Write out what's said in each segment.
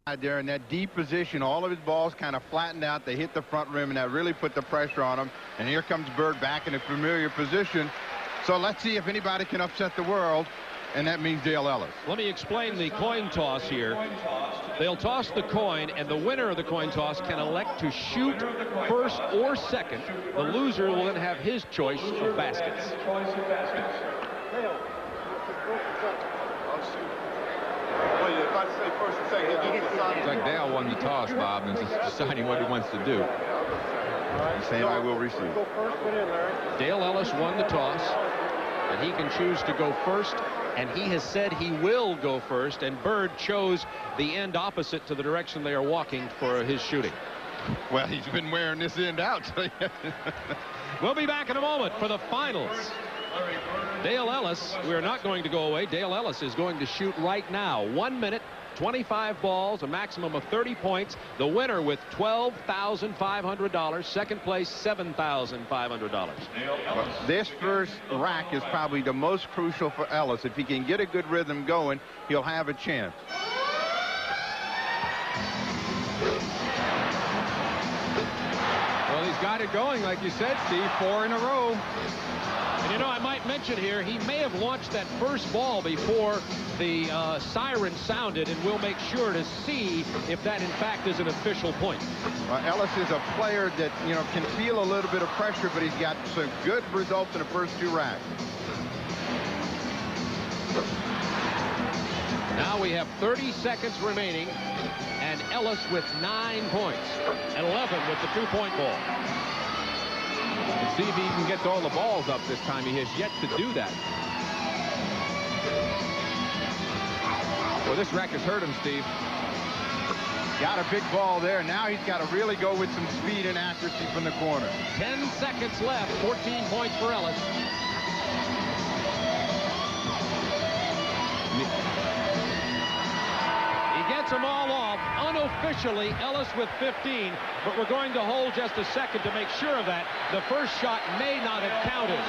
There in that deep position, all of his balls kind of flattened out. They hit the front rim, and that really put the pressure on him. And here comes Bird back in a familiar position. So let's see if anybody can upset the world, and that means Dale Ellis. Let me explain the coin toss here. They'll toss the coin, and the winner of the coin toss can elect to shoot first or second. The loser will then have his choice of baskets. It's like Dale won the toss, Bob, and is deciding what he wants to do. Saying I will receive. Dale Ellis won the toss, and he can choose to go first, and he has said he will go first, and Bird chose the end opposite to the direction they are walking for his shooting. Well, he's been wearing this end out. We'll be back in a moment for the finals. Dale Ellis, we're not going to go away. Dale Ellis is going to shoot right now. 1 minute, 25 balls, a maximum of 30 points. The winner with $12,500. Second place, $7,500. This first rack is probably the most crucial for Ellis. If he can get a good rhythm going, he'll have a chance. Well, he's got it going, like you said, Steve, 4 in a row. And you know, I might mention here, he may have launched that first ball before the siren sounded, and we'll make sure to see if that in fact is an official point. Ellis is a player that, you know, can feel a little bit of pressure, but he's got some good results in the first 2 racks. Now we have 30 seconds remaining, and Ellis with 9 points, and 11 with the 2-point ball. See if he even gets all the balls up this time. He has yet to do that. Well, this rack has hurt him, Steve. Got a big ball there. Now he's got to really go with some speed and accuracy from the corner. 10 seconds left. 14 points for Ellis. He gets them all off. Unofficially, Ellis with 15, but we're going to hold just a second to make sure of that. The first shot may not have counted.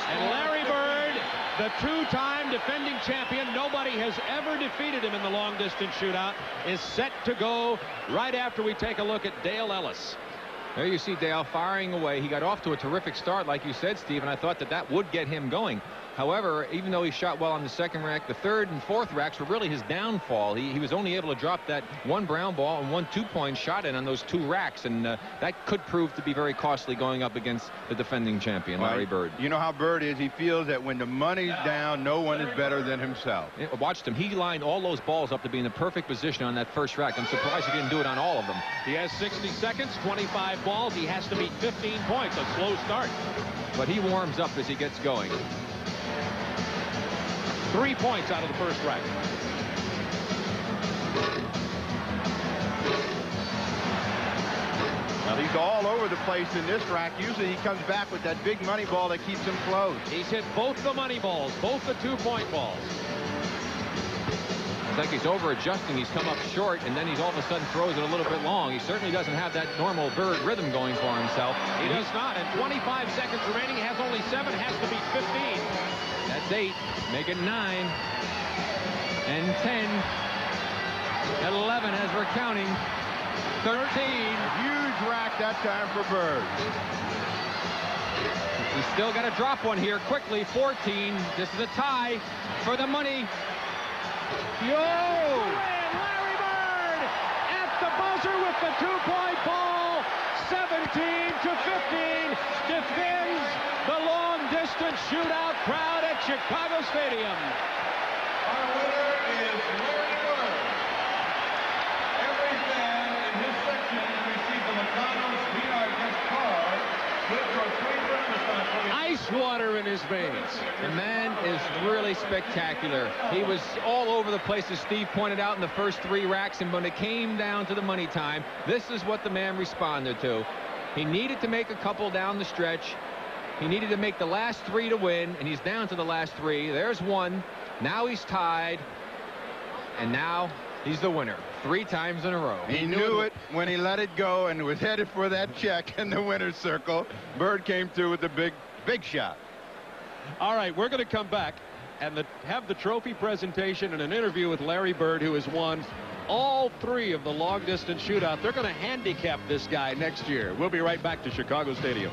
And Larry Bird, the 2-time defending champion, nobody has ever defeated him in the long-distance shootout, is set to go right after we take a look at Dale Ellis. There you see Dale firing away. He got off to a terrific start, like you said, Steve, and I thought that that would get him going. However, even though he shot well on the second rack, the third and fourth racks were really his downfall. He was only able to drop that 1 brown ball and 1 2-point shot in on those 2 racks, and that could prove to be very costly going up against the defending champion, Larry Bird. You know how Bird is. He feels that when the money's down, no one is better than himself. Watched him. He lined all those balls up to be in the perfect position on that first rack. I'm surprised he didn't do it on all of them. He has 60 seconds, 25 balls. He has to beat 15 points, a slow start. But he warms up as he gets going. 3 points out of the first rack. Well, he's all over the place in this rack. Usually he comes back with that big money ball that keeps him close. He's hit both the money balls, both the 2-point balls. It's like he's over-adjusting. He's come up short, and then he's all of a sudden throws it a little bit long. He certainly doesn't have that normal Bird rhythm going for himself. He does not. And 25 seconds remaining. He has only 7. Has to beat 15. That's 8. Make it 9. And 10. 11 as we're counting. 13. Huge rack that time for Bird. He's still got to drop one here quickly. 14. This is a tie for the money. Yo! Larry Bird at the buzzer with the 2-point ball. 17 to 15. Defends the long-distance shootout crowd at Chicago Stadium. Our winner is Larry Bird. Every fan in this section received a McDonald's VR gift card with your Ice water in his veins. The man is really spectacular. He was all over the place, as Steve pointed out, in the first 3 racks, and when it came down to the money time, this is what the man responded to. He needed to make a couple down the stretch. He needed to make the last 3 to win, and he's down to the last 3. There's 1. Now he's tied, and now he's the winner 3 times in a row. He knew it when he let it go and was headed for that check in the winner's circle. Bird came through with the big shot. All right, we're going to come back and have the trophy presentation and an interview with Larry Bird, who has won all 3 of the long-distance shootout. They're going to handicap this guy next year. We'll be right back to Chicago Stadium.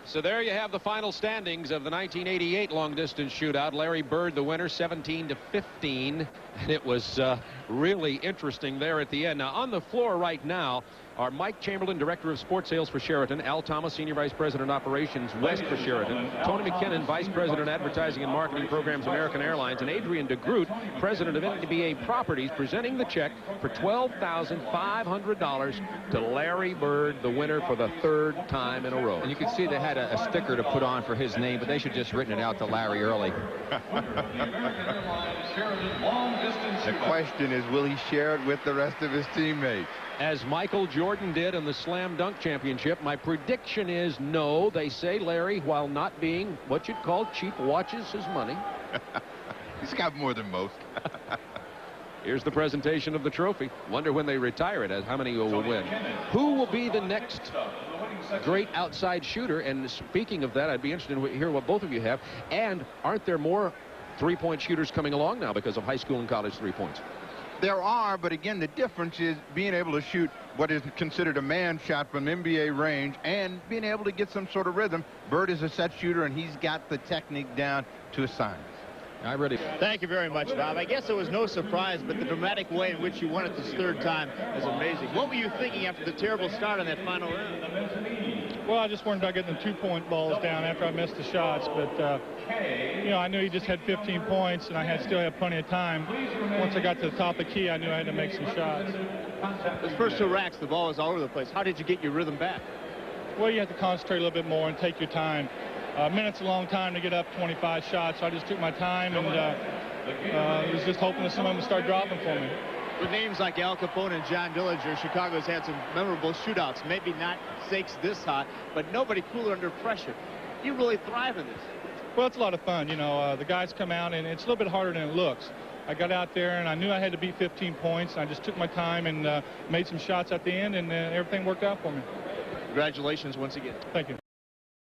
So there you have the final standings of the 1988 long-distance shootout. Larry Bird, the winner, 17-15. And it was really interesting there at the end. Now, on the floor right now are Mike Chamberlain, Director of Sports Sales for Sheraton, Al Thomas, Senior Vice President Operations West for Sheraton, Tony McKinnon, Vice President Advertising and Marketing Programs, American Airlines, and Adrian DeGroot, President of NBA Properties, presenting the check for $12,500 to Larry Bird, the winner for the 3rd time in a row. And you can see they had a sticker to put on for his name, but they should just written it out to Larry early. The question is, will he share it with the rest of his teammates? As Michael Jordan did in the Slam Dunk Championship, my prediction is no. They say Larry, while not being what you'd call cheap, watches his money. He's got more than most. Here's the presentation of the trophy. Wonder when they retire it, as how many will win. Who will be the next great outside shooter? And speaking of that, I'd be interested to hear what both of you have. And aren't there more three-point shooters coming along now because of high school and college three-points? There are, but again, the difference is being able to shoot what is considered a man shot from NBA range and being able to get some sort of rhythm. Bird is a set shooter, and he's got the technique down to a science. Thank you very much, Bob. I guess it was no surprise, but the dramatic way in which you won it this 3rd time is amazing. What were you thinking after the terrible start on that final round? Well, I just worried about getting the 2-point balls down after I missed the shots, but you know, I knew he just had 15 points, and I still had plenty of time. Once I got to the top of the key, I knew I had to make some shots. Those first 2 racks, the ball was all over the place. How did you get your rhythm back? Well, you have to concentrate a little bit more and take your time. A minute's a long time to get up 25 shots, so I just took my time and was just hoping that someone would start dropping for me. With names like Al Capone and John Dillinger, Chicago's had some memorable shootouts. Maybe not stakes this hot, but nobody cooler under pressure. You really thrive in this. Well, it's a lot of fun. You know, the guys come out, and it's a little bit harder than it looks. I got out there, and I knew I had to beat 15 points. And I just took my time and made some shots at the end, and everything worked out for me. Congratulations once again. Thank you.